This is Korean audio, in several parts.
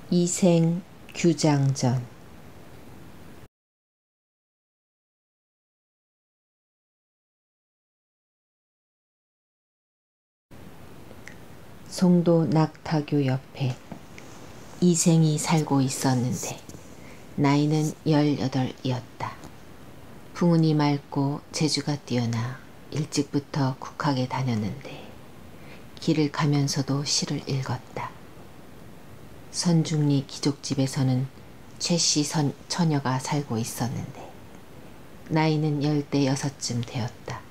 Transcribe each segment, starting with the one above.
이생 규장전. 송도 낙타교 옆에 이생이 살고 있었는데 나이는 18이었다. 풍운이 맑고 재주가 뛰어나 일찍부터 국학에 다녔는데 길을 가면서도 시를 읽었다. 선중리 기족집에서는 최씨 처녀가 살고 있었는데 나이는 16쯤 되었다.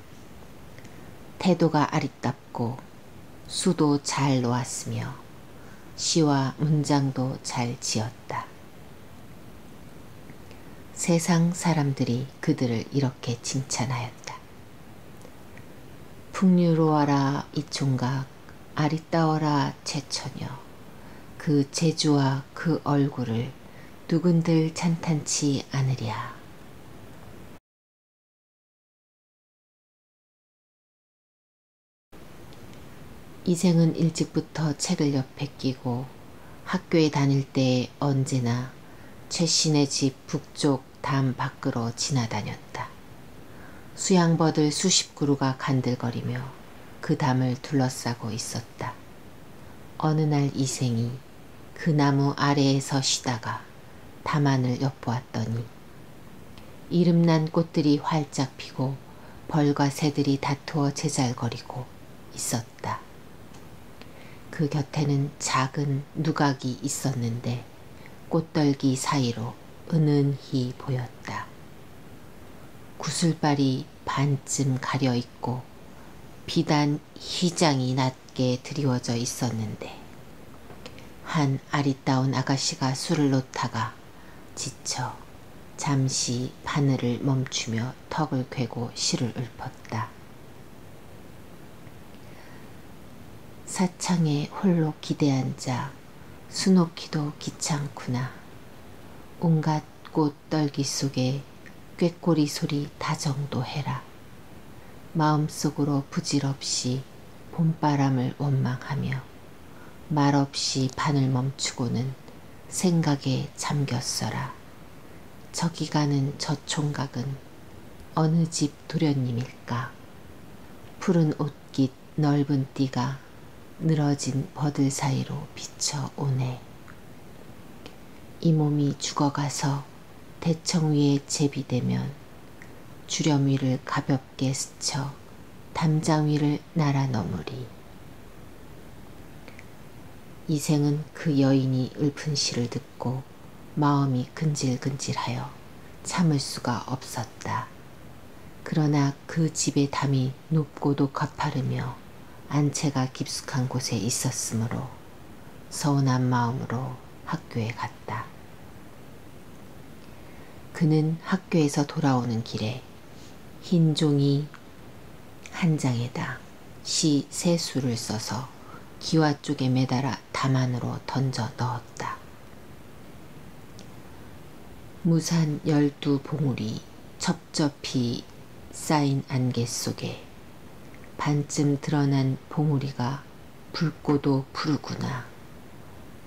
태도가 아리답고 수도 잘 놓았으며 시와 문장도 잘 지었다. 세상 사람들이 그들을 이렇게 칭찬하였다. 풍류로워라 이 총각, 아리따워라 최처녀. 그 재주와 그 얼굴을 누군들 찬탄치 않으랴. 이생은 일찍부터 책을 옆에 끼고 학교에 다닐 때 언제나 최씨네 집 북쪽 담 밖으로 지나다녔다. 수양버들 수십 그루가 간들거리며 그 담을 둘러싸고 있었다. 어느 날 이생이 그 나무 아래에서 쉬다가 담 안을 엿보았더니 이름난 꽃들이 활짝 피고 벌과 새들이 다투어 제잘거리고 있었다. 그 곁에는 작은 누각이 있었는데 꽃떨기 사이로 은은히 보였다. 구슬발이 반쯤 가려있고 비단 휘장이 낮게 드리워져 있었는데 한 아리따운 아가씨가 술을 놓다가 지쳐 잠시 바늘을 멈추며 턱을 괴고 시를 읊었다. 사창에 홀로 기대앉아 수놓기도 귀찮구나. 온갖 꽃떨기 속에 꾀꼬리 소리 다정도 해라. 마음속으로 부질없이 봄바람을 원망하며 말없이 바늘 멈추고는 생각에 잠겼어라. 저기 가는 저 총각은 어느 집 도련님일까. 푸른 옷깃 넓은 띠가 늘어진 버들 사이로 비쳐오네. 이 몸이 죽어가서 대청 위에 제비되면 주렴 위를 가볍게 스쳐 담장 위를 날아 넘으리. 이생은 그 여인이 읊은 시를 듣고 마음이 근질근질하여 참을 수가 없었다. 그러나 그 집의 담이 높고도 가파르며 안채가 깊숙한 곳에 있었으므로 서운한 마음으로 학교에 갔다. 그는 학교에서 돌아오는 길에 흰 종이 한 장에다 시 3수를 써서 기와 쪽에 매달아 담 안으로 던져 넣었다. 무산 12봉우리 첩첩이 쌓인 안개 속에 반쯤 드러난 봉우리가 붉고도 푸르구나.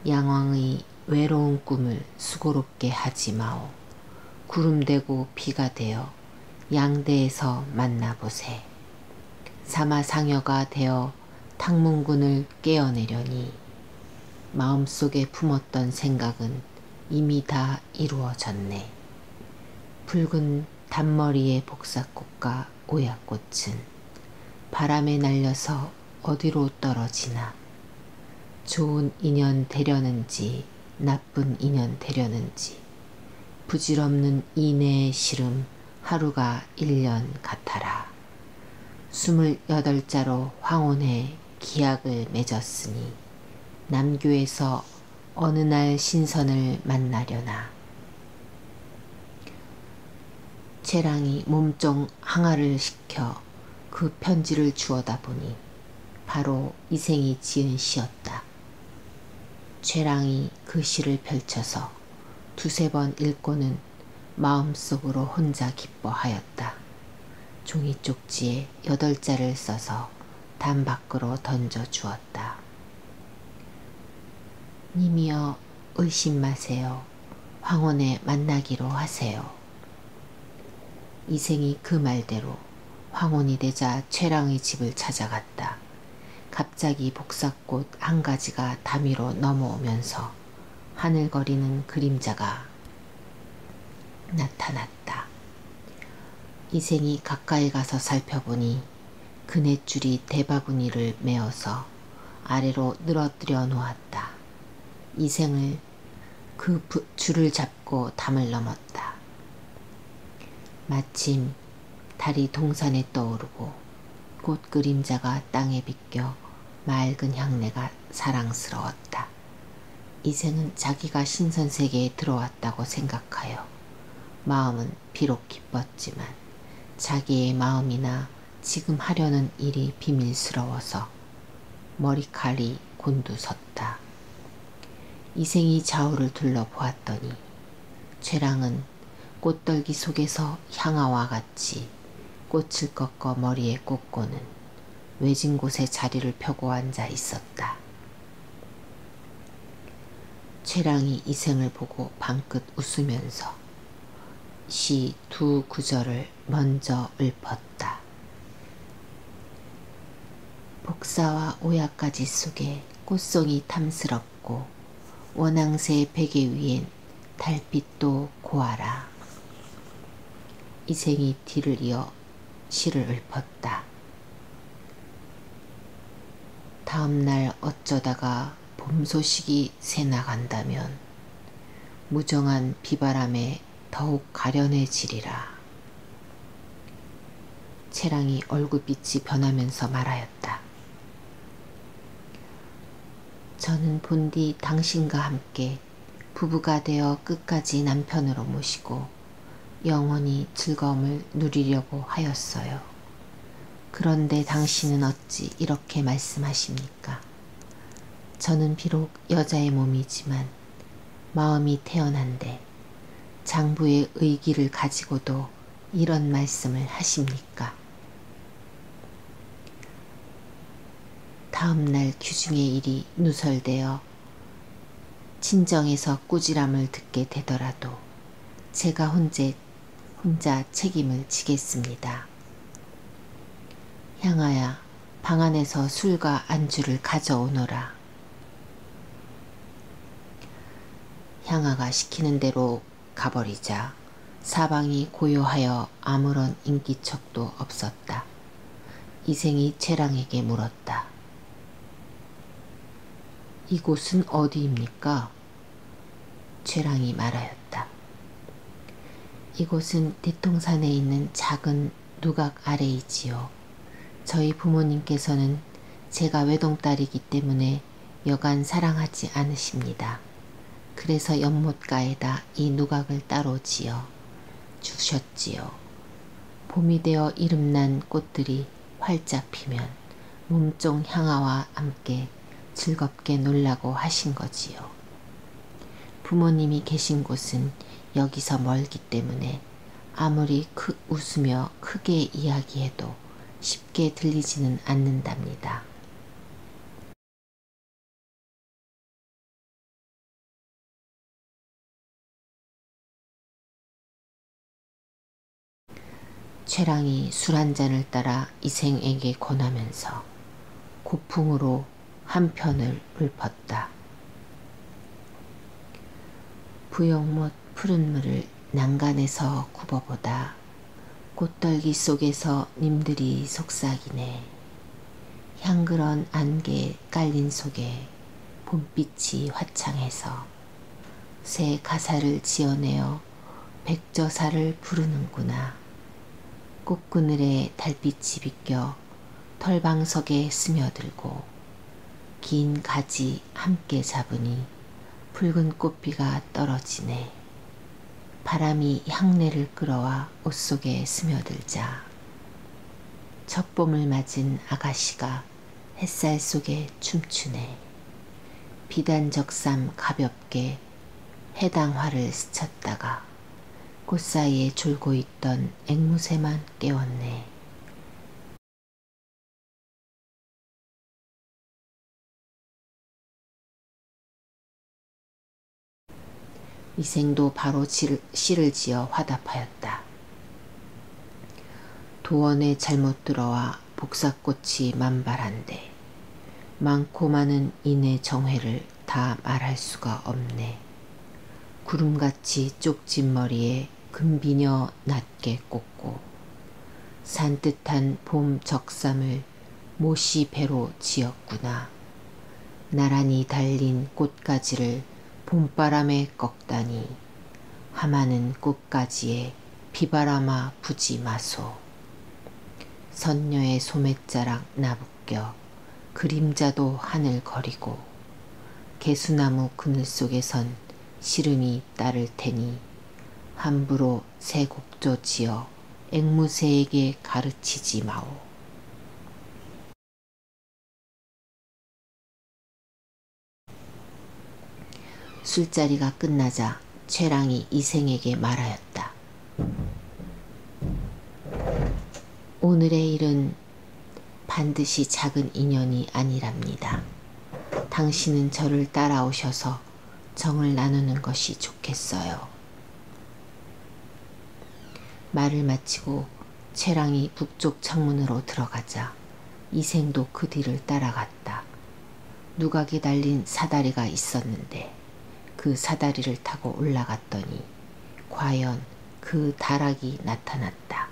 양왕의 외로운 꿈을 수고롭게 하지 마오. 구름되고 비가 되어 양대에서 만나보세. 사마상여가 되어 탕문군을 깨어내려니 마음속에 품었던 생각은 이미 다 이루어졌네. 붉은 단머리의 복사꽃과 오약꽃은 바람에 날려서 어디로 떨어지나. 좋은 인연 되려는지 나쁜 인연 되려는지 부질없는 이내의 시름 하루가 1년 같아라. 28자로 황혼에 기약을 맺었으니 남교에서 어느 날 신선을 만나려나. 채랑이 몸종 항아를 시켜 그 편지를 주워다 보니 바로 이생이 지은 시였다. 채랑이 그 시를 펼쳐서 2~3번 읽고는 마음속으로 혼자 기뻐하였다. 종이 쪽지에 8자를 써서 담 밖으로 던져 주었다. 님이여 의심 마세요. 황혼에 만나기로 하세요. 이생이 그 말대로 황혼이 되자 최랑의 집을 찾아갔다. 갑자기 복사꽃 한 가지가 담 위로 넘어오면서 하늘거리는 그림자가 나타났다. 이생이 가까이 가서 살펴보니 그냇줄이 대바구니를 메어서 아래로 늘어뜨려 놓았다. 이생을 그 줄을 잡고 담을 넘었다. 마침 달이 동산에 떠오르고 꽃 그림자가 땅에 비껴 맑은 향내가 사랑스러웠다. 이생은 자기가 신선세계에 들어왔다고 생각하여 마음은 비록 기뻤지만 자기의 마음이나 지금 하려는 일이 비밀스러워서 머리칼이 곤두섰다. 이생이 좌우를 둘러보았더니 최랑은 꽃떨기 속에서 향아와 같이 꽃을 꺾어 머리에 꽂고는 외진 곳에 자리를 펴고 앉아 있었다. 최랑이 이생을 보고 방긋 웃으면서 시 두 구절을 먼저 읊었다. 복사와 오약가지 속에 꽃송이 탐스럽고 원앙새 베개 위엔 달빛도 고와라. 이생이 뒤를 이어 시를 읊었다. 다음날 어쩌다가 봄 소식이 새나간다면 무정한 비바람에 더욱 가련해지리라. 채랑이 얼굴빛이 변하면서 말하였다. 저는 본디 당신과 함께 부부가 되어 끝까지 남편으로 모시고 영원히 즐거움을 누리려고 하였어요. 그런데 당신은 어찌 이렇게 말씀하십니까? 저는 비록 여자의 몸이지만 마음이 태어난데 장부의 의기를 가지고도 이런 말씀을 하십니까? 다음날 규중의 일이 누설되어 친정에서 꾸지람을 듣게 되더라도 제가 혼자 책임을 지겠습니다. 향아야, 방 안에서 술과 안주를 가져오너라. 향아가 시키는 대로 가버리자 사방이 고요하여 아무런 인기척도 없었다. 이생이 최랑에게 물었다. 이곳은 어디입니까? 최랑이 말하였다. 이곳은 대통산에 있는 작은 누각 아래이지요. 저희 부모님께서는 제가 외동딸이기 때문에 여간 사랑하지 않으십니다. 그래서 연못가에다 이 누각을 따로 지어 주셨지요. 봄이 되어 이름난 꽃들이 활짝 피면 몸종 향아와 함께 즐겁게 놀라고 하신 거지요. 부모님이 계신 곳은 여기서 멀기 때문에 아무리 웃으며 크게 이야기해도 쉽게 들리지는 않는답니다. 최랑이 술 한 잔을 따라 이생에게 권하면서 고풍으로 한 편을 읊었다. 부영못 푸른 물을 난간에서 굽어보다 꽃떨기 속에서 님들이 속삭이네. 향그런 안개 깔린 속에 봄빛이 화창해서 새 가사를 지어내어 백저사를 부르는구나. 꽃그늘에 달빛이 비껴 털방석에 스며들고 긴 가지 함께 잡으니 붉은 꽃비가 떨어지네. 바람이 향내를 끌어와 옷 속에 스며들자 첫 봄을 맞은 아가씨가 햇살 속에 춤추네. 비단적삼 가볍게 해당화를 스쳤다가 꽃 사이에 졸고 있던 앵무새만 깨웠네. 이생도 바로 시를 지어 화답하였다. 도원에 잘못 들어와 복사꽃이 만발한데 많고 많은 인의 정회를 다 말할 수가 없네. 구름같이 쪽진 머리에 금비녀 낮게 꽂고 산뜻한 봄 적삼을 모시 배로 지었구나. 나란히 달린 꽃가지를 봄바람에 꺾다니 하마는 꽃가지에 비바람아 부지 마소. 선녀의 소매자락 나부껴 그림자도 하늘 거리고 개수나무 그늘 속에선 시름이 따를 테니 함부로 새 곡조 지어 앵무새에게 가르치지 마오. 술자리가 끝나자 최랑이 이생에게 말하였다. 오늘의 일은 반드시 작은 인연이 아니랍니다. 당신은 저를 따라오셔서 정을 나누는 것이 좋겠어요. 말을 마치고 최랑이 북쪽 창문으로 들어가자 이생도 그 뒤를 따라갔다. 누각이 달린 사다리가 있었는데 그 사다리를 타고 올라갔더니 과연 그 다락이 나타났다.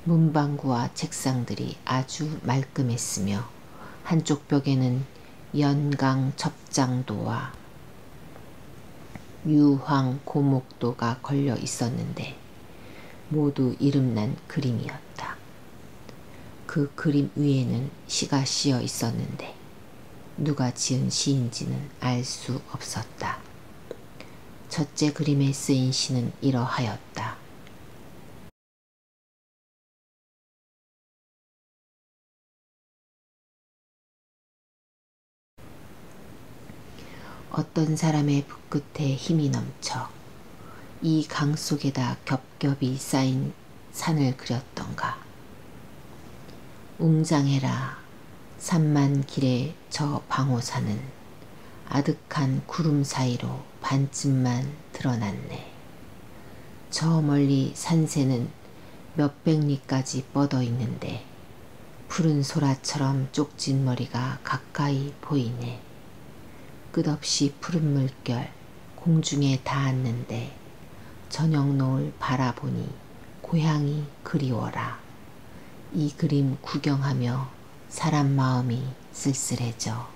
문방구와 책상들이 아주 말끔했으며 한쪽 벽에는 연강 접장도와 유황 고목도가 걸려 있었는데 모두 이름난 그림이었다. 그 그림 위에는 시가 씌어 있었는데 누가 지은 시인지는 알 수 없었다. 첫째 그림에 쓰인 시는 이러하였다. 어떤 사람의 붓끝에 힘이 넘쳐 이 강 속에다 겹겹이 쌓인 산을 그렸던가. 웅장해라 산만 길에 저 방호산은 아득한 구름 사이로 반쯤만 드러났네. 저 멀리 산새는 몇백 리까지 뻗어 있는데 푸른 소라처럼 쪽진 머리가 가까이 보이네. 끝없이 푸른 물결 공중에 닿았는데 저녁 노을 바라보니 고향이 그리워라. 이 그림 구경하며 사람 마음이 쓸쓸해져.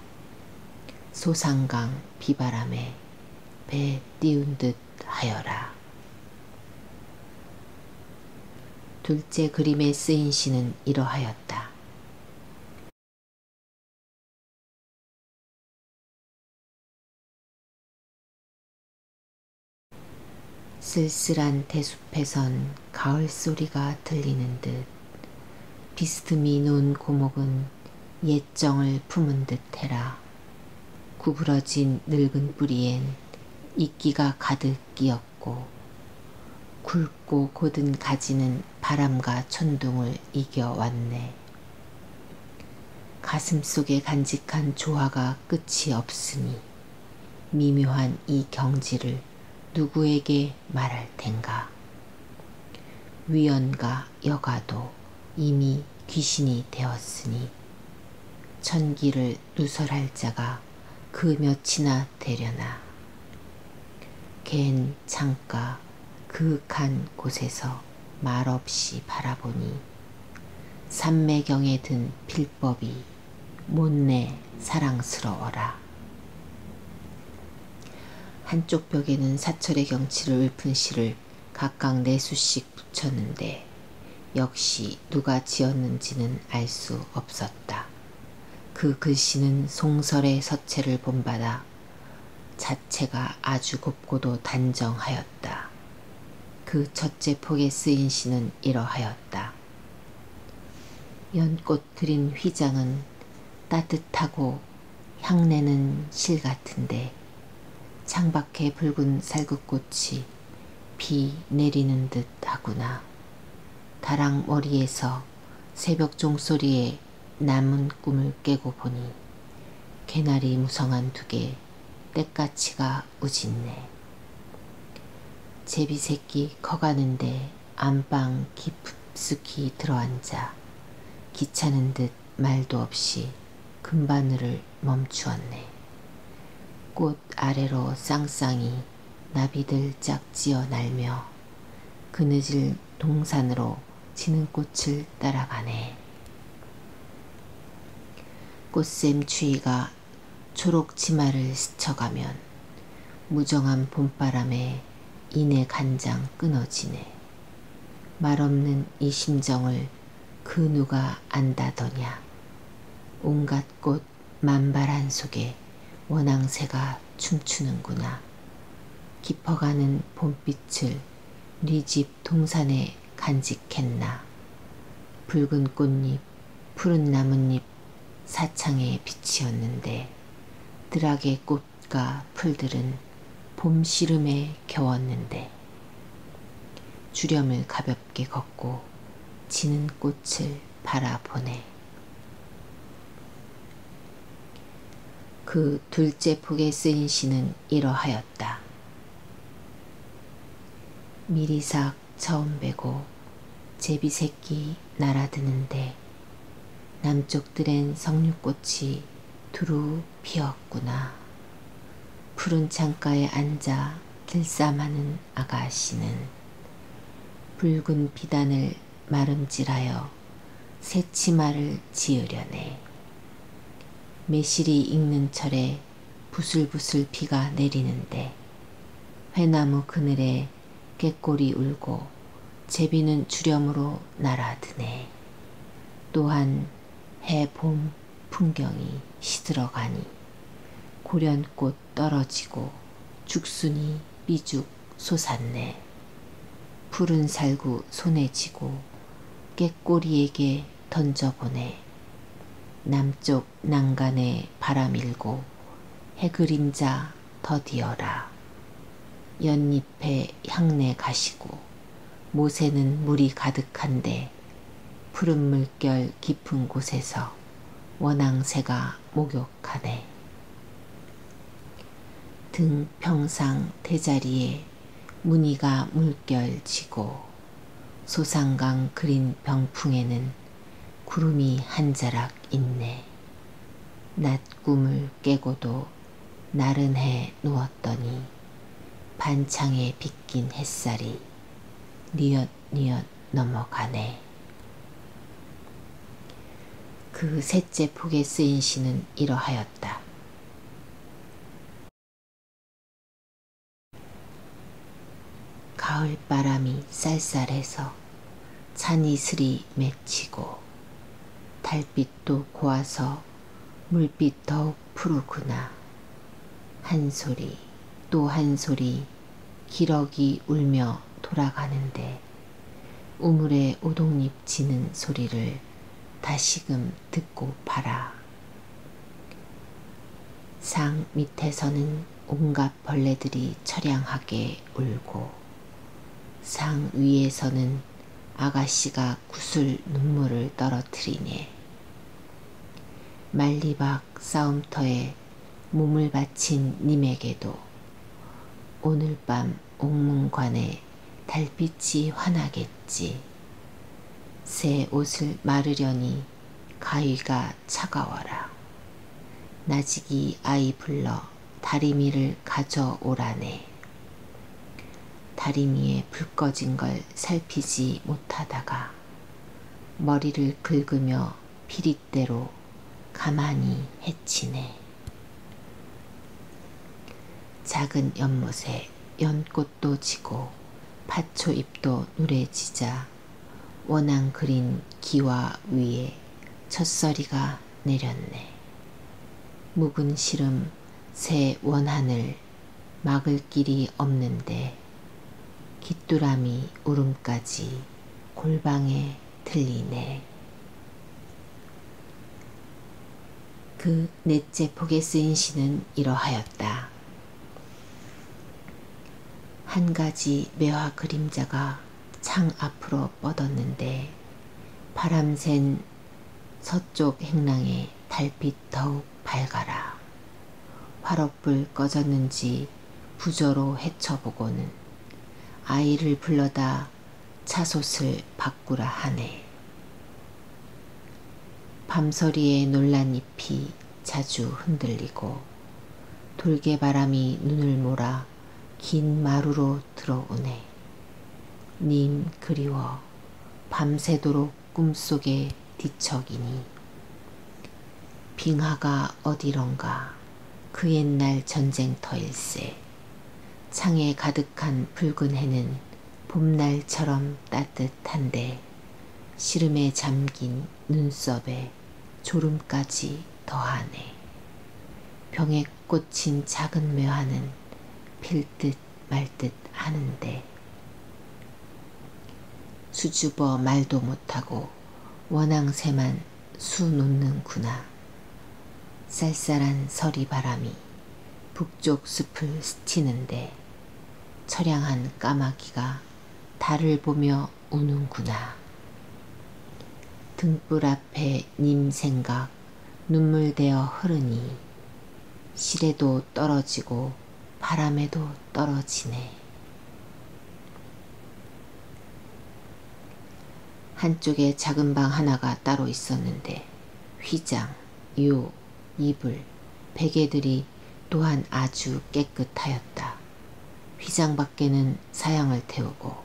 소상강 비바람에 배 띄운 듯 하여라. 둘째 그림에 쓰인 시는 이러하였다. 쓸쓸한 대숲에선 가을 소리가 들리는 듯 비스듬히 놓은 고목은 옛정을 품은 듯 해라. 구부러진 늙은 뿌리엔 이끼가 가득 끼었고 굵고 곧은 가지는 바람과 천둥을 이겨왔네. 가슴속에 간직한 조화가 끝이 없으니 미묘한 이 경지를 누구에게 말할 텐가. 위원과 여가도 이미 귀신이 되었으니 천기를 누설할 자가 그 몇이나 되려나. 갠 창가 그윽한 곳에서 말없이 바라보니 산매경에 든 필법이 못내 사랑스러워라. 한쪽 벽에는 사철의 경치를 읊은 시를 각각 4수씩 붙였는데 역시 누가 지었는지는 알 수 없었다. 그 글씨는 송설의 서체를 본받아 자체가 아주 곱고도 단정하였다. 그 첫째 폭에 쓰인 시는 이러하였다. 연꽃 들인 휘장은 따뜻하고 향내는 실 같은데 창밖에 붉은 살구꽃이 비 내리는 듯 하구나. 다락 머리에서 새벽 종소리에 남은 꿈을 깨고 보니 개나리 무성한 두 개 떼까치가 우짖네. 제비새끼 커가는데 안방 깊숙이 들어앉아 귀찮은 듯 말도 없이 금바늘을 멈추었네. 꽃 아래로 쌍쌍이 나비들 짝지어 날며 그느질 동산으로 지는 꽃을 따라가네. 꽃샘 추위가 초록 치마를 스쳐가면 무정한 봄바람에 이내 간장 끊어지네. 말없는 이 심정을 그 누가 안다더냐. 온갖 꽃 만발한 속에 원앙새가 춤추는구나. 깊어가는 봄빛을 네 집 동산에 간직했나. 붉은 꽃잎, 푸른 나뭇잎 사창의 빛이었는데 들락의 꽃과 풀들은 봄 시름에 겨웠는데 주렴을 가볍게 걷고 지는 꽃을 바라보네. 그 둘째 폭에 쓰인 시는 이러하였다. 미리삭 처음 베고 제비새끼 날아드는데 남쪽들엔 석류꽃이 두루 피었구나. 푸른 창가에 앉아 들싸마는 아가씨는 붉은 비단을 마름질하여 새 치마를 지으려네. 매실이 익는 철에 부슬부슬 비가 내리는데 회나무 그늘에 꾀꼬리 울고 제비는 주렴으로 날아드네. 또한 해봄 풍경이 시들어가니 고련꽃 떨어지고 죽순이 삐죽 솟았네. 푸른 살구 손에 쥐고 꾀꼬리에게 던져보네. 남쪽 난간에 바람일고 해그림자 더디어라. 연잎에 향내 가시고 못에는 물이 가득한데 푸른 물결 깊은 곳에서 원앙새가 목욕하네. 등 평상 대자리에 무늬가 물결 지고 소상강 그린 병풍에는 구름이 한 자락 있네. 낮 꿈을 깨고도 나른해 누웠더니 반창에 빗긴 햇살이 니엇니엇 넘어가네. 그 셋째 폭에 쓰인 시는 이러하였다. 가을바람이 쌀쌀해서 찬이슬이 맺히고 달빛도 고와서 물빛 더욱 푸르구나. 한 소리 또 한 소리 기러기 울며 돌아가는데 우물에 오동잎 지는 소리를 다시금 듣고 봐라. 상 밑에서는 온갖 벌레들이 처량하게 울고 상 위에서는 아가씨가 구슬 눈물을 떨어뜨리네. 말리박 싸움터에 몸을 바친 님에게도 오늘 밤 옥문관에 달빛이 환하겠지. 새 옷을 마르려니 가위가 차가워라. 나직이 아이 불러 다리미를 가져오라네. 다리미에 불 꺼진 걸 살피지 못하다가 머리를 긁으며 피릿대로 가만히 헤치네. 작은 연못에 연꽃도 지고 팥초잎도 누래지자 원앙 그린 기와 위에 첫서리가 내렸네. 묵은 시름 새 원하늘 막을 길이 없는데 귀뚜라미 울음까지 골방에 들리네. 그 넷째 폭에 쓰인 시는 이러하였다. 한 가지 매화 그림자가 창 앞으로 뻗었는데 바람샌 서쪽 행랑에 달빛 더욱 밝아라. 화롯불 꺼졌는지 부저로 헤쳐보고는 아이를 불러다 차솥을 바꾸라 하네. 밤서리에 놀란 잎이 자주 흔들리고 돌개바람이 눈을 몰아 긴 마루로 들어오네. 님 그리워 밤새도록 꿈속에 뒤척이니 빙하가 어디론가 그 옛날 전쟁터일세. 창에 가득한 붉은 해는 봄날처럼 따뜻한데 시름에 잠긴 눈썹에 졸음까지 더하네. 병에 꽂힌 작은 묘하는 필 듯 말 듯 하는데 수줍어 말도 못하고 원앙새만 수놓는구나. 쌀쌀한 서리바람이 북쪽 숲을 스치는데 처량한 까마귀가 달을 보며 우는구나. 등불 앞에 님 생각 눈물되어 흐르니 실에도 떨어지고 바람에도 떨어지네. 한쪽에 작은 방 하나가 따로 있었는데 휘장, 요, 이불, 베개들이 또한 아주 깨끗하였다. 휘장 밖에는 사양을 태우고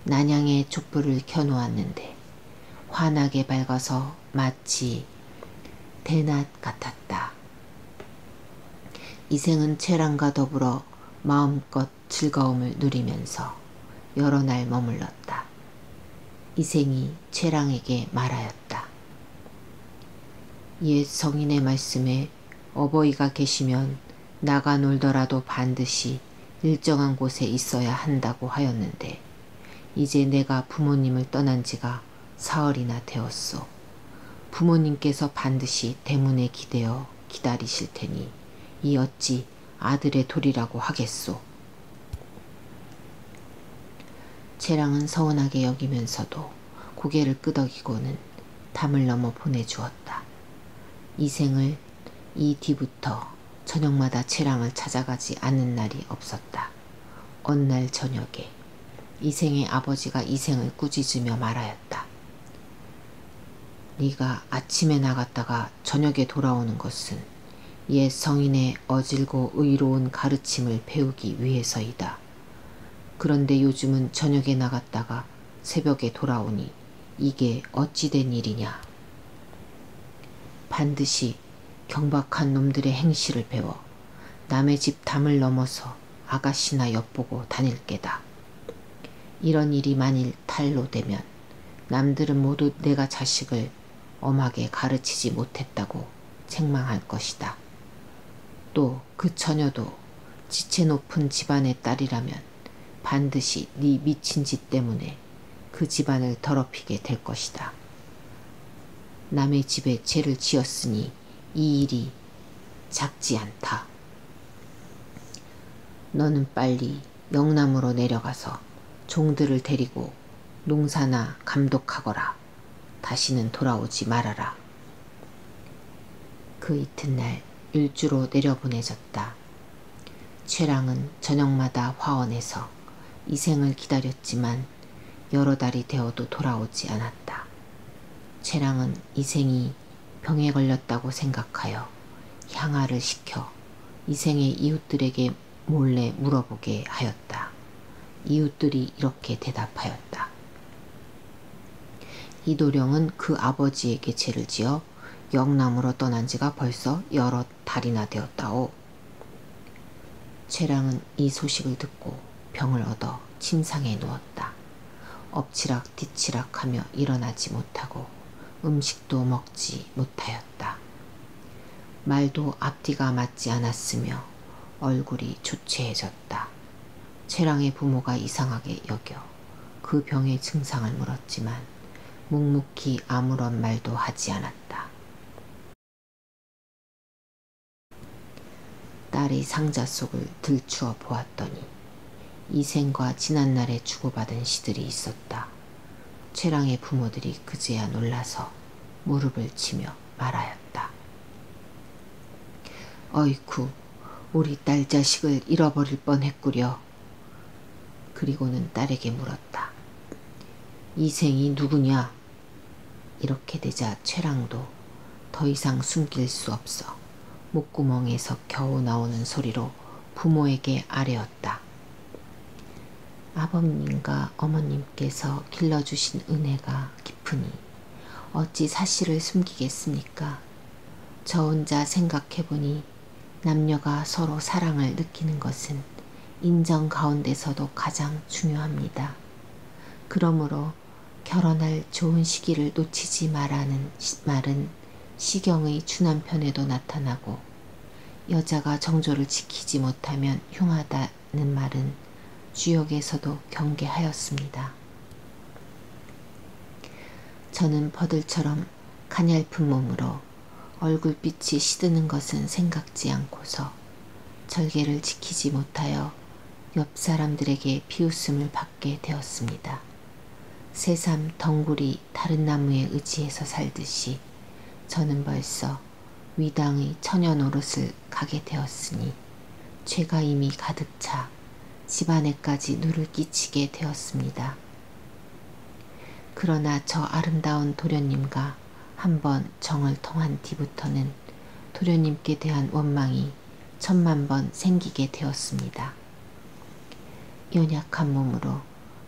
난양의 촛불을 켜놓았는데 환하게 밝아서 마치 대낮 같았다. 이생은 채랑과 더불어 마음껏 즐거움을 누리면서 여러 날 머물렀다. 이생이 채랑에게 말하였다. 옛 성인의 말씀에 어버이가 계시면 나가 놀더라도 반드시 일정한 곳에 있어야 한다고 하였는데 이제 내가 부모님을 떠난 지가 사흘이나 되었소. 부모님께서 반드시 대문에 기대어 기다리실 테니 이 어찌 아들의 도리라고 하겠소. 채랑은 서운하게 여기면서도 고개를 끄덕이고는 담을 넘어 보내주었다. 이생을 이 뒤부터 저녁마다 채랑을 찾아가지 않는 날이 없었다. 어느 날 저녁에 이생의 아버지가 이생을 꾸짖으며 말하였다. 네가 아침에 나갔다가 저녁에 돌아오는 것은 옛 성인의 어질고 의로운 가르침을 배우기 위해서이다. 그런데 요즘은 저녁에 나갔다가 새벽에 돌아오니 이게 어찌된 일이냐. 반드시 경박한 놈들의 행실을 배워 남의 집 담을 넘어서 아가씨나 엿보고 다닐 게다. 이런 일이 만일 탈로 되면 남들은 모두 내가 자식을 엄하게 가르치지 못했다고 책망할 것이다. 또 그 처녀도 지체 높은 집안의 딸이라면 반드시 네 미친 짓 때문에 그 집안을 더럽히게 될 것이다. 남의 집에 죄를 지었으니 이 일이 작지 않다. 너는 빨리 영남으로 내려가서 종들을 데리고 농사나 감독하거라. 다시는 돌아오지 말아라. 그 이튿날 일주로 내려보내졌다. 채랑은 저녁마다 화원에서 이생을 기다렸지만 여러 달이 되어도 돌아오지 않았다. 채랑은 이생이 병에 걸렸다고 생각하여 향하를 시켜 이생의 이웃들에게 몰래 물어보게 하였다. 이웃들이 이렇게 대답하였다. 이도령은 그 아버지에게 죄를 지어 영남으로 떠난 지가 벌써 여러 달이나 되었다오. 채랑은 이 소식을 듣고 병을 얻어 침상에 누웠다. 엎치락 뒤치락 하며 일어나지 못하고 음식도 먹지 못하였다. 말도 앞뒤가 맞지 않았으며 얼굴이 초췌해졌다. 채랑의 부모가 이상하게 여겨 그 병의 증상을 물었지만 묵묵히 아무런 말도 하지 않았다. 딸이 상자 속을 들추어 보았더니 이생과 지난날에 주고받은 시들이 있었다. 채랑의 부모들이 그제야 놀라서 무릎을 치며 말하였다. 어이쿠, 우리 딸 자식을 잃어버릴 뻔했구려. 그리고는 딸에게 물었다. 이생이 누구냐? 이렇게 되자 최랑도 더 이상 숨길 수 없어 목구멍에서 겨우 나오는 소리로 부모에게 아뢰었다. 아버님과 어머님께서 길러주신 은혜가 깊으니 어찌 사실을 숨기겠습니까? 저 혼자 생각해보니 남녀가 서로 사랑을 느끼는 것은 인정 가운데서도 가장 중요합니다. 그러므로 결혼할 좋은 시기를 놓치지 말라는 말은 시경의 주남편에도 나타나고 여자가 정조를 지키지 못하면 흉하다는 말은 주역에서도 경계하였습니다. 저는 버들처럼 가냘픈 몸으로 얼굴빛이 시드는 것은 생각지 않고서 절개를 지키지 못하여 옆 사람들에게 비웃음을 받게 되었습니다. 새삼 덩굴이 다른 나무에 의지해서 살듯이 저는 벌써 위당의 처녀 노릇을 가게 되었으니 죄가 이미 가득 차 집안에까지 누를 끼치게 되었습니다. 그러나 저 아름다운 도련님과 한번 정을 통한 뒤부터는 도련님께 대한 원망이 천만 번 생기게 되었습니다. 연약한 몸으로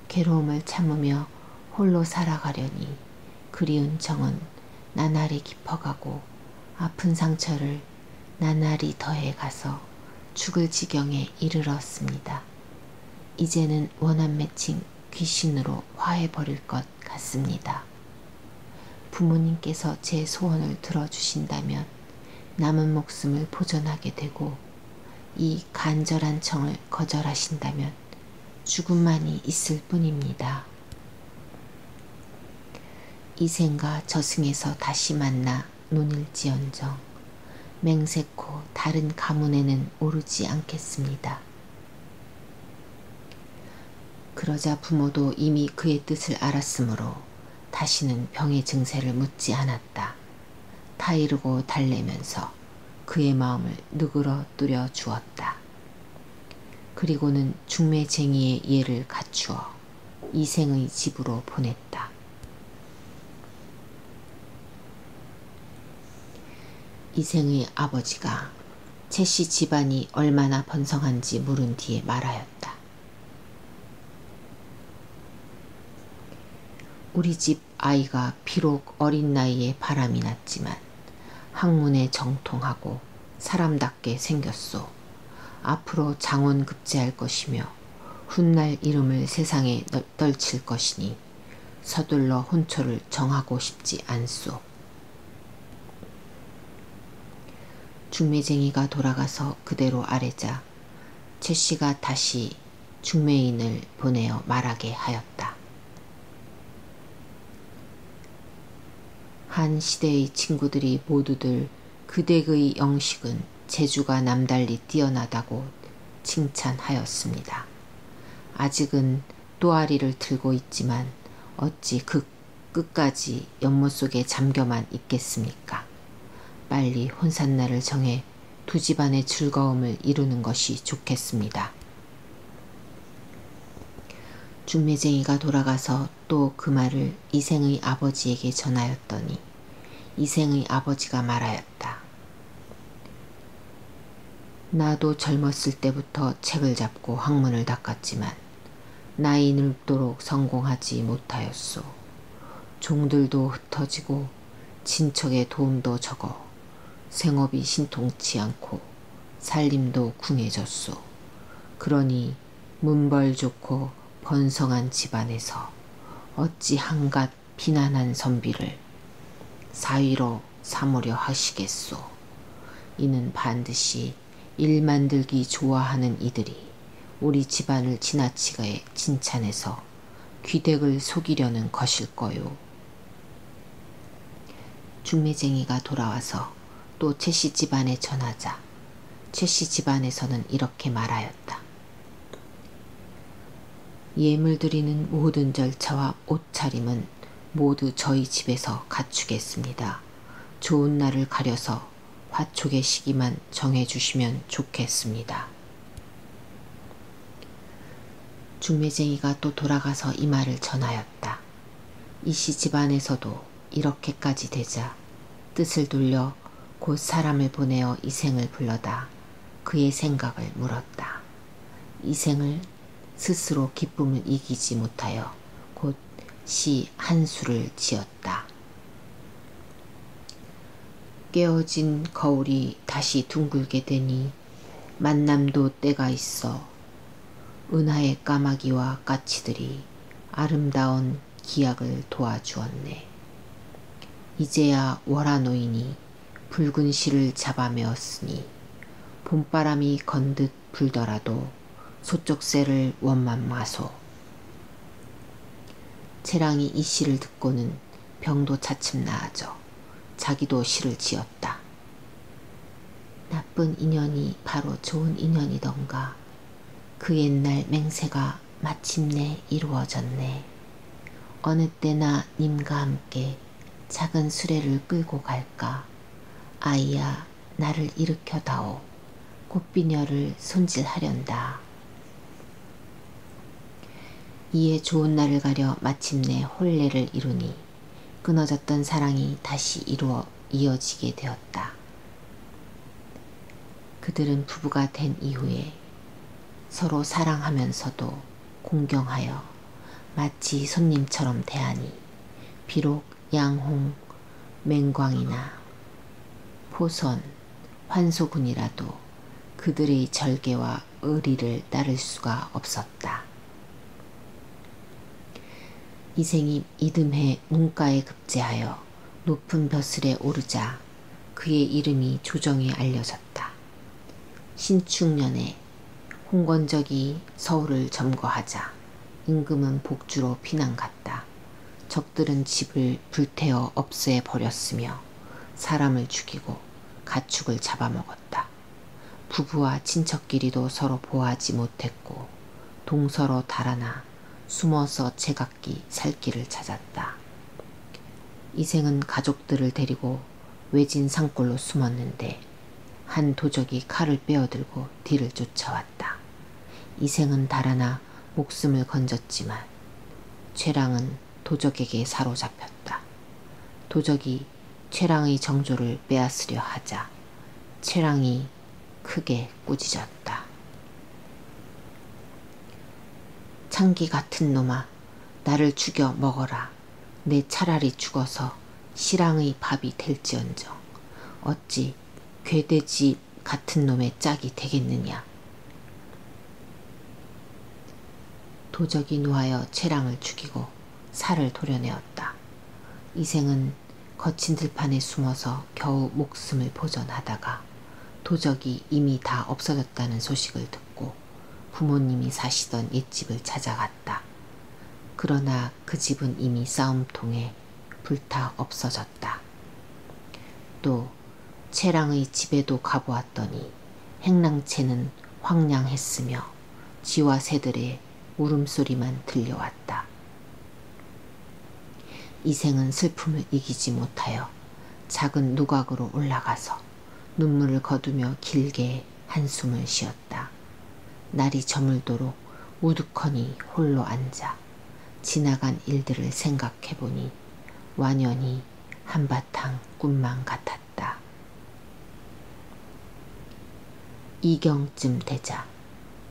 괴로움을 참으며 홀로 살아가려니 그리운 정은 나날이 깊어가고 아픈 상처를 나날이 더해가서 죽을 지경에 이르렀습니다. 이제는 원한 맺힌 귀신으로 화해버릴 것 같습니다. 부모님께서 제 소원을 들어주신다면 남은 목숨을 보존하게 되고 이 간절한 청을 거절하신다면 죽음만이 있을 뿐입니다. 이생과 저승에서 다시 만나 논일지언정 맹세코 다른 가문에는 오르지 않겠습니다. 그러자 부모도 이미 그의 뜻을 알았으므로 다시는 병의 증세를 묻지 않았다. 타이르고 달래면서 그의 마음을 누그러뜨려 주었다. 그리고는 중매쟁이의 예를 갖추어 이생의 집으로 보냈다. 이생의 아버지가 채씨 집안이 얼마나 번성한지 물은 뒤에 말하였다. 우리 집 아이가 비록 어린 나이에 바람이 났지만 학문에 정통하고 사람답게 생겼소. 앞으로 장원급제할 것이며 훗날 이름을 세상에 떨칠 것이니 서둘러 혼처를 정하고 싶지 않소. 중매쟁이가 돌아가서 그대로 아뢰자 채씨가 다시 중매인을 보내어 말하게 하였다. 한 시대의 친구들이 모두들 그 댁의 영식은 재주가 남달리 뛰어나다고 칭찬하였습니다. 아직은 또아리를 들고 있지만 어찌 그 끝까지 연못 속에 잠겨만 있겠습니까? 빨리 혼산날을 정해 두 집안의 즐거움을 이루는 것이 좋겠습니다. 중매쟁이가 돌아가서 또 그 말을 이생의 아버지에게 전하였더니 이생의 아버지가 말하였다. 나도 젊었을 때부터 책을 잡고 학문을 닦았지만 나이 늙도록 성공하지 못하였소. 종들도 흩어지고 친척의 도움도 적어 생업이 신통치 않고 살림도 궁해졌소. 그러니 문벌 좋고 번성한 집안에서 어찌 한갓 비난한 선비를 사위로 삼으려 하시겠소. 이는 반드시 일 만들기 좋아하는 이들이 우리 집안을 지나치게 칭찬해서 귀댁을 속이려는 것일 거요. 중매쟁이가 돌아와서 또 채씨 집안에 전하자 채씨 집안에서는 이렇게 말하였다. 예물 드리는 모든 절차와 옷차림은 모두 저희 집에서 갖추겠습니다. 좋은 날을 가려서 화촉의 시기만 정해주시면 좋겠습니다. 중매쟁이가 또 돌아가서 이 말을 전하였다. 이씨 집안에서도 이렇게까지 되자 뜻을 돌려 곧 사람을 보내어 이생을 불러다 그의 생각을 물었다. 이생을 스스로 기쁨을 이기지 못하여 곧 시 한 수를 지었다. 깨어진 거울이 다시 둥글게 되니 만남도 때가 있어 은하의 까마귀와 까치들이 아름다운 기약을 도와주었네. 이제야 월화노인이 붉은 실을 잡아메었으니 봄바람이 건듯 불더라도 소쩍새를 원만 마소. 채랑이 이 시를 듣고는 병도 차츰 나아져 자기도 시를 지었다. 나쁜 인연이 바로 좋은 인연이던가. 그 옛날 맹세가 마침내 이루어졌네. 어느 때나 님과 함께 작은 수레를 끌고 갈까. 아이야 나를 일으켜다오. 꽃비녀를 손질하련다. 이에 좋은 날을 가려 마침내 혼례를 이루니 끊어졌던 사랑이 다시 이어지게 되었다. 그들은 부부가 된 이후에 서로 사랑하면서도 공경하여 마치 손님처럼 대하니 비록 양홍, 맹광이나 포선, 환소군이라도 그들의 절개와 의리를 따를 수가 없었다. 이생이 이듬해 문가에 급제하여 높은 벼슬에 오르자 그의 이름이 조정에 알려졌다. 신축년에 홍건적이 서울을 점거하자 임금은 복주로 피난 갔다. 적들은 집을 불태워 없애 버렸으며 사람을 죽이고 가축을 잡아먹었다. 부부와 친척끼리도 서로 보호하지 못했고 동서로 달아나 숨어서 제각기 살 길을 찾았다. 이생은 가족들을 데리고 외진 산골로 숨었는데 한 도적이 칼을 빼어들고 뒤를 쫓아왔다. 이생은 달아나 목숨을 건졌지만 최랑은 도적에게 사로잡혔다. 도적이 최랑의 정조를 빼앗으려 하자 최랑이 크게 꾸짖었다. 창기 같은 놈아, 나를 죽여 먹어라. 내 차라리 죽어서 시랑의 밥이 될지언정 어찌 괴돼지 같은 놈의 짝이 되겠느냐. 도적이 노하여 최랑을 죽이고 살을 도려내었다. 이생은 거친 들판에 숨어서 겨우 목숨을 보존하다가 도적이 이미 다 없어졌다는 소식을 듣고 부모님이 사시던 옛집을 찾아갔다. 그러나 그 집은 이미 싸움통에 불타 없어졌다. 또 최랑의 집에도 가보았더니 행랑채는 황량했으며 쥐와 새들의 울음소리만 들려왔다. 이생은 슬픔을 이기지 못하여 작은 누각으로 올라가서 눈물을 거두며 길게 한숨을 쉬었다. 날이 저물도록 우두커니 홀로 앉아 지나간 일들을 생각해보니 완연히 한바탕 꿈만 같았다. 이경쯤 되자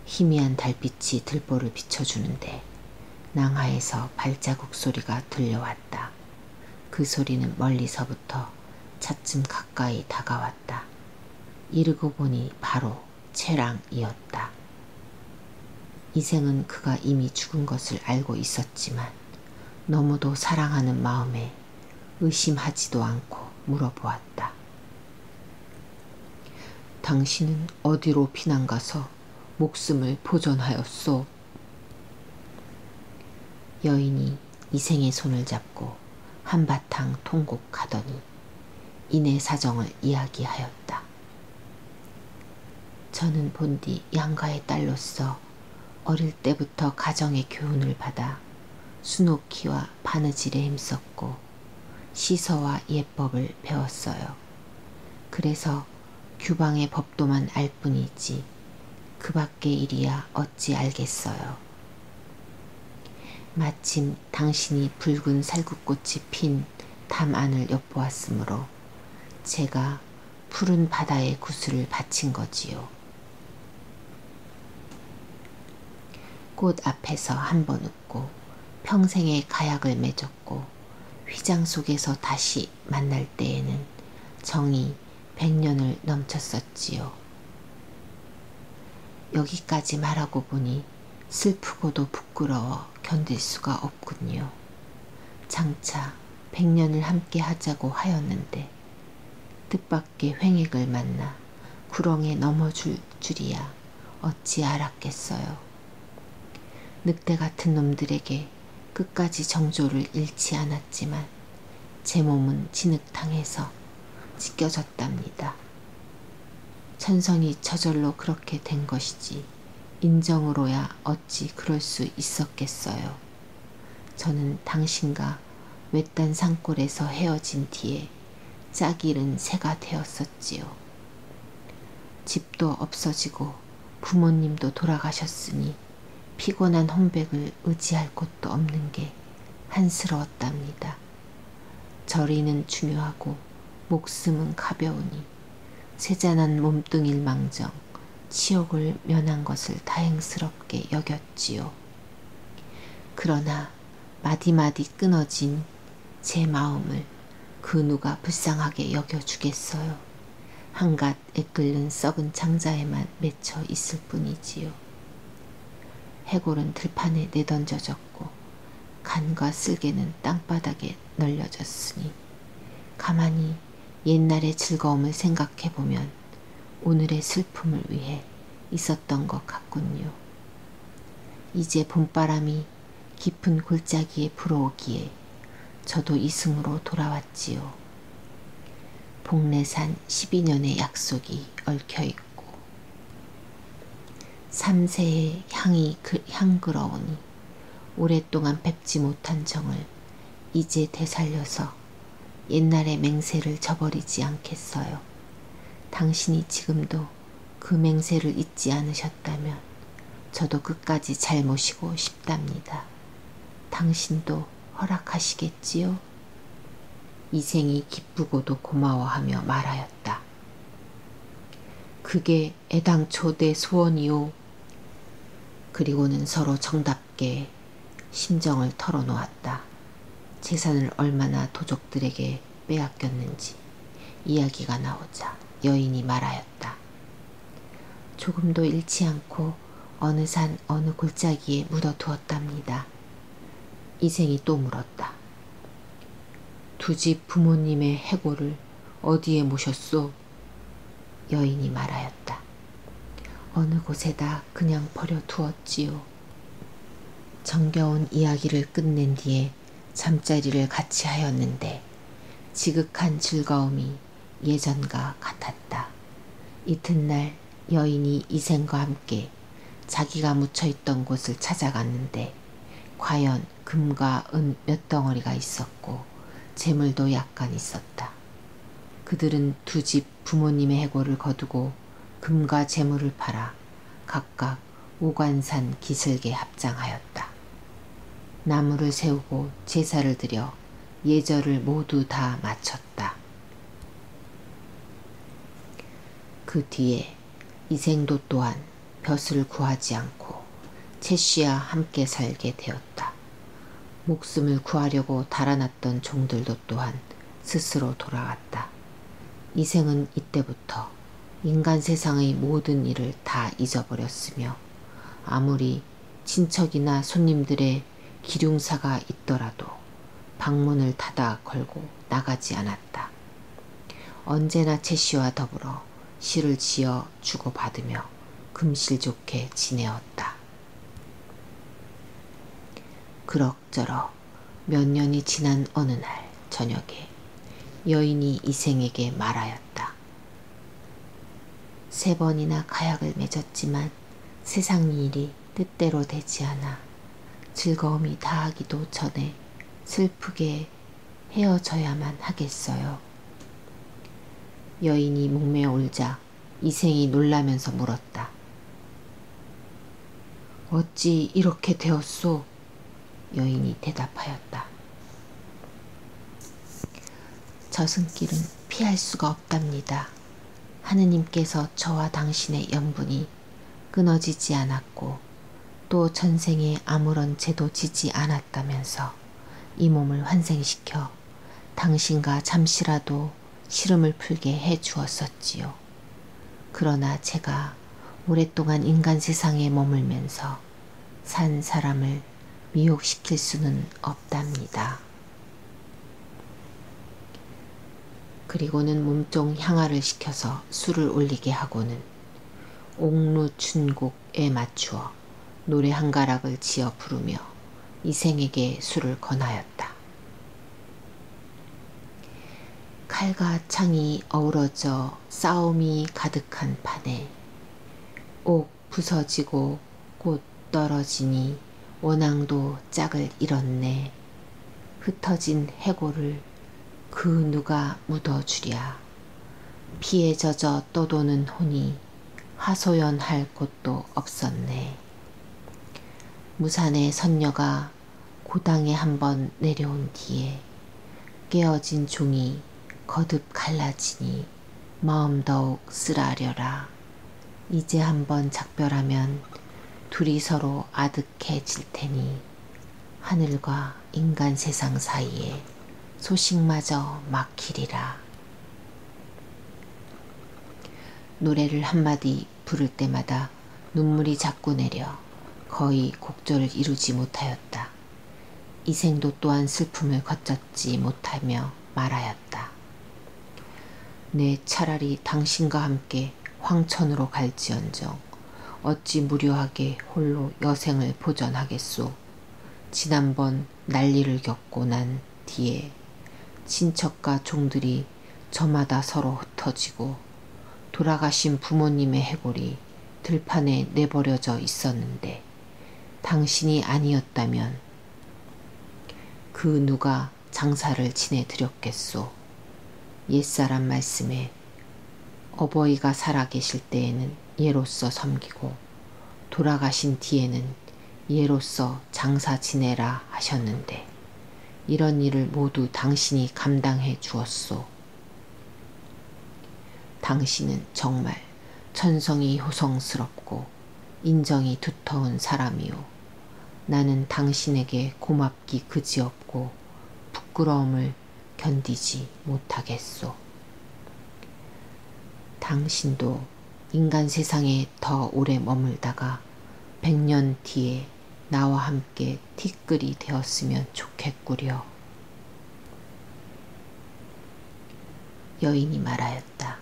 희미한 달빛이 들보를 비춰주는데 낭하에서 발자국 소리가 들려왔다. 그 소리는 멀리서부터 차츰 가까이 다가왔다. 이르고 보니 바로 최랑이었다. 이생은 그가 이미 죽은 것을 알고 있었지만 너무도 사랑하는 마음에 의심하지도 않고 물어보았다. 당신은 어디로 피난가서 목숨을 보존하였소? 여인이 이생의 손을 잡고 한바탕 통곡하더니 이내 사정을 이야기하였다. 저는 본디 양가의 딸로서 어릴 때부터 가정의 교훈을 받아 수놓기와 바느질에 힘썼고 시서와 예법을 배웠어요. 그래서 규방의 법도만 알 뿐이지 그 밖의 일이야 어찌 알겠어요. 마침 당신이 붉은 살구꽃이 핀 담 안을 엿보았으므로 제가 푸른 바다의 구슬을 바친 거지요. 꽃 앞에서 한 번 웃고 평생의 가약을 맺었고 휘장 속에서 다시 만날 때에는 정이 100년을 넘쳤었지요. 여기까지 말하고 보니 슬프고도 부끄러워 견딜 수가 없군요. 장차 100년을 함께 하자고 하였는데 뜻밖의 횡액을 만나 구렁에 넘어줄 줄이야 어찌 알았겠어요. 늑대 같은 놈들에게 끝까지 정조를 잃지 않았지만 제 몸은 진흙탕에서 찢겨졌답니다. 천성이 저절로 그렇게 된 것이지 인정으로야 어찌 그럴 수 있었겠어요. 저는 당신과 외딴 산골에서 헤어진 뒤에 짝잃은 새가 되었었지요. 집도 없어지고 부모님도 돌아가셨으니 피곤한 혼백을 의지할 곳도 없는 게 한스러웠답니다. 저리는 중요하고 목숨은 가벼우니 세잔한 몸뚱일망정 치욕을 면한 것을 다행스럽게 여겼지요. 그러나 마디마디 끊어진 제 마음을 그 누가 불쌍하게 여겨주겠어요. 한갓 애끓는 썩은 창자에만 맺혀 있을 뿐이지요. 해골은 들판에 내던져졌고 간과 쓸개는 땅바닥에 널려졌으니 가만히 옛날의 즐거움을 생각해보면 오늘의 슬픔을 위해 있었던 것 같군요. 이제 봄바람이 깊은 골짜기에 불어오기에 저도 이승으로 돌아왔지요. 복례산 12년의 약속이 얽혀있고 삼세의 향이 향그러우니 오랫동안 뵙지 못한 정을 이제 되살려서 옛날의 맹세를 저버리지 않겠어요. 당신이 지금도 그 맹세를 잊지 않으셨다면 저도 끝까지 잘 모시고 싶답니다. 당신도 허락하시겠지요? 이생이 기쁘고도 고마워하며 말하였다. 그게 애당초 내 소원이요. 그리고는 서로 정답게 심정을 털어놓았다. 재산을 얼마나 도적들에게 빼앗겼는지 이야기가 나오자 여인이 말하였다. 조금도 잃지 않고 어느 산 어느 골짜기에 묻어두었답니다. 이생이 또 물었다. 두 집 부모님의 해골을 어디에 모셨소? 여인이 말하였다. 어느 곳에다 그냥 버려두었지요. 정겨운 이야기를 끝낸 뒤에 잠자리를 같이 하였는데 지극한 즐거움이 예전과 같았다. 이튿날 여인이 이생과 함께 자기가 묻혀있던 곳을 찾아갔는데 과연 금과 은 몇 덩어리가 있었고 재물도 약간 있었다. 그들은 두 집 부모님의 해골을 거두고 금과 재물을 팔아 각각 오관산 기슭에 합장하였다. 나무를 세우고 제사를 드려 예절을 모두 다 마쳤다. 그 뒤에 이생도 또한 벼슬을 구하지 않고 채씨와 함께 살게 되었다. 목숨을 구하려고 달아났던 종들도 또한 스스로 돌아갔다. 이생은 이때부터 인간 세상의 모든 일을 다 잊어버렸으며 아무리 친척이나 손님들의 기륭사가 있더라도 방문을 닫아 걸고 나가지 않았다. 언제나 채씨와 더불어 시를 지어 주고받으며 금실 좋게 지내었다. 그럭저럭 몇 년이 지난 어느 날 저녁에 여인이 이생에게 말하였다. 3번이나 가약을 맺었지만 세상 일이 뜻대로 되지 않아 즐거움이 다하기도 전에 슬프게 헤어져야만 하겠어요. 여인이 목매어 울자 이생이 놀라면서 물었다. 어찌 이렇게 되었소? 여인이 대답하였다. 저승길은 피할 수가 없답니다. 하느님께서 저와 당신의 연분이 끊어지지 않았고 또 전생에 아무런 죄도 지지 않았다면서 이 몸을 환생시켜 당신과 잠시라도 시름을 풀게 해 주었었지요. 그러나 제가 오랫동안 인간 세상에 머물면서 산 사람을 미혹시킬 수는 없답니다. 그리고는 몸종 향화를 시켜서 술을 올리게 하고는 옥루춘곡에 맞추어 노래 한 가락을 지어 부르며 이생에게 술을 권하였다. 칼과 창이 어우러져 싸움이 가득한 판에 옥 부서지고 꽃 떨어지니 원앙도 짝을 잃었네. 흩어진 해골을 그 누가 묻어주랴. 피에 젖어 떠도는 혼이 하소연할 곳도 없었네. 무산의 선녀가 고당에 한번 내려온 뒤에 깨어진 종이 거듭 갈라지니 마음 더욱 쓰라려라. 이제 한번 작별하면 둘이 서로 아득해질 테니 하늘과 인간 세상 사이에 소식마저 막히리라. 노래를 한마디 부를 때마다 눈물이 자꾸 내려 거의 곡절을 이루지 못하였다. 이생도 또한 슬픔을 거쳤지 못하며 말하였다. 내 차라리 당신과 함께 황천으로 갈지언정 어찌 무료하게 홀로 여생을 보전하겠소. 지난번 난리를 겪고 난 뒤에 친척과 종들이 저마다 서로 흩어지고 돌아가신 부모님의 해골이 들판에 내버려져 있었는데 당신이 아니었다면 그 누가 장사를 지내드렸겠소. 옛사람 말씀에 어버이가 살아계실 때에는 예로서 섬기고 돌아가신 뒤에는 예로서 장사 지내라 하셨는데 이런 일을 모두 당신이 감당해 주었소. 당신은 정말 천성이 효성스럽고 인정이 두터운 사람이오. 나는 당신에게 고맙기 그지없고 부끄러움을 견디지 못하겠소. 당신도 인간 세상에 더 오래 머물다가 100년 뒤에 나와 함께 티끌이 되었으면 좋겠구려. 여인이 말하였다.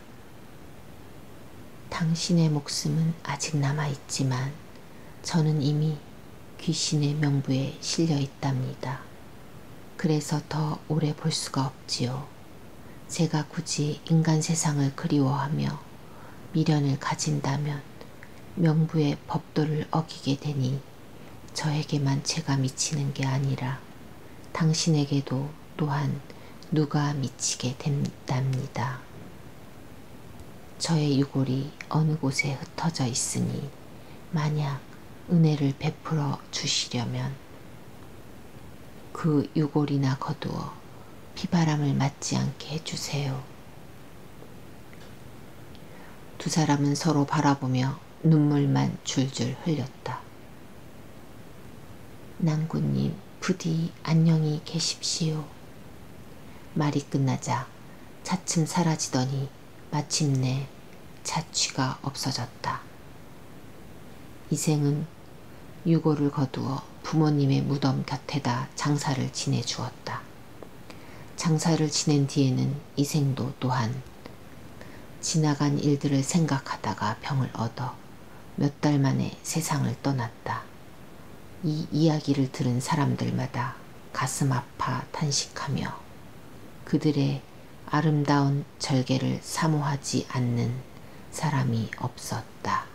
당신의 목숨은 아직 남아있지만 저는 이미 귀신의 명부에 실려 있답니다. 그래서 더 오래 볼 수가 없지요. 제가 굳이 인간 세상을 그리워하며 미련을 가진다면 명부의 법도를 어기게 되니 저에게만 죄가 미치는 게 아니라 당신에게도 또한 누가 미치게 된답니다. 저의 유골이 어느 곳에 흩어져 있으니 만약 은혜를 베풀어 주시려면 그 유골이나 거두어 비바람을 맞지 않게 해주세요. 두 사람은 서로 바라보며 눈물만 줄줄 흘렸다. 낭군님, 부디 안녕히 계십시오. 말이 끝나자 차츰 사라지더니 마침내 자취가 없어졌다. 이생은 유골을 거두어 부모님의 무덤 곁에다 장사를 지내주었다. 장사를 지낸 뒤에는 이생도 또한 지나간 일들을 생각하다가 병을 얻어 몇 달 만에 세상을 떠났다. 이 이야기를 들은 사람들마다 가슴 아파 탄식하며 그들의 아름다운 절개를 사모하지 않는 사람이 없었다.